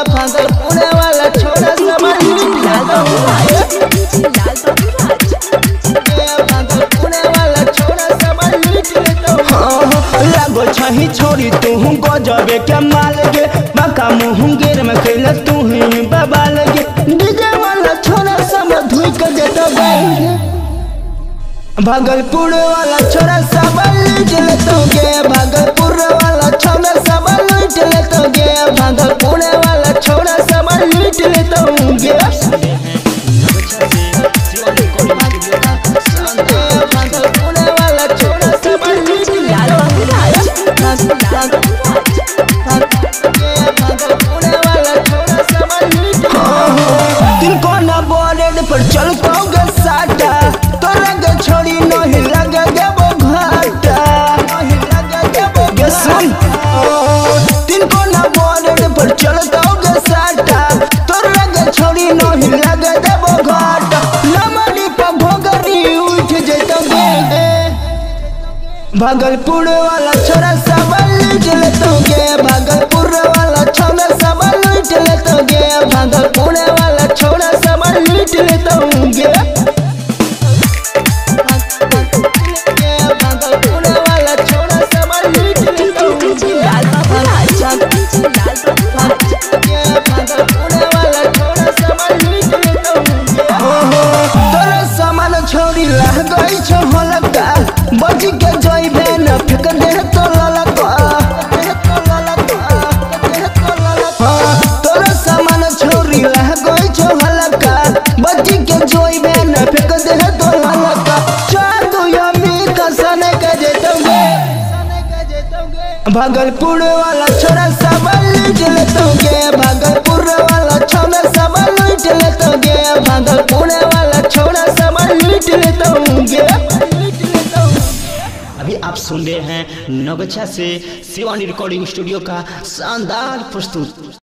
भागल पुणे वाला छोरा समझ लागो छही छोरी तू गजबे के माल गे मका मुंगेर में खेल तू ही बबाल गे डीजे वाला छोरा सब धुई के देतो गे भागलपुर वाला छोरा सब लूट लेतो गे भागलपुर वाला छोरा सब लूट लेतो गे भागलपुर वाला छोरा सब लूट लेतो गे पर चलतो गे साटा तो रंग छोड़ी नहीं लगे देबो घाटा नहीं लगे देबो गे सुन तीन कोना बॉर्डर पर चलतो गे साटा तो रंग छोड़ी नहीं लगे देबो घाटा लमनी पर भोगरी उठ जेतो गे भागलपुर वाला छोरा सब लूट लेतो गे भागलपुर वाला छोरा सब लूट लेतो गे भागलपुर वाला छोरा सब लूट लेतो गे भागलपुर वाला छोरा सब लूट लेतो गे भागलपुर वाला छोरा सब लूट लेतो गे तोरा सामान छोड़ी लह गई छो हलका बच के जइबे न फेक दे तो ललका तोरा सामान छोड़ी लह गई छो हलका बच के जइबे न फेक दे तो ललका चादू यमी कसने के जेतोगे भागलपुर वाला छोरा सब लूट लेतो गे भागलपुर वाला छोरा सब लूट लेतो गे भागलपुर वाला छोरा सब लूट लेतो गे। अभी आप सुन रहे हैं नगछा से शिवानी रिकॉर्डिंग स्टूडियो का शानदार प्रस्तुत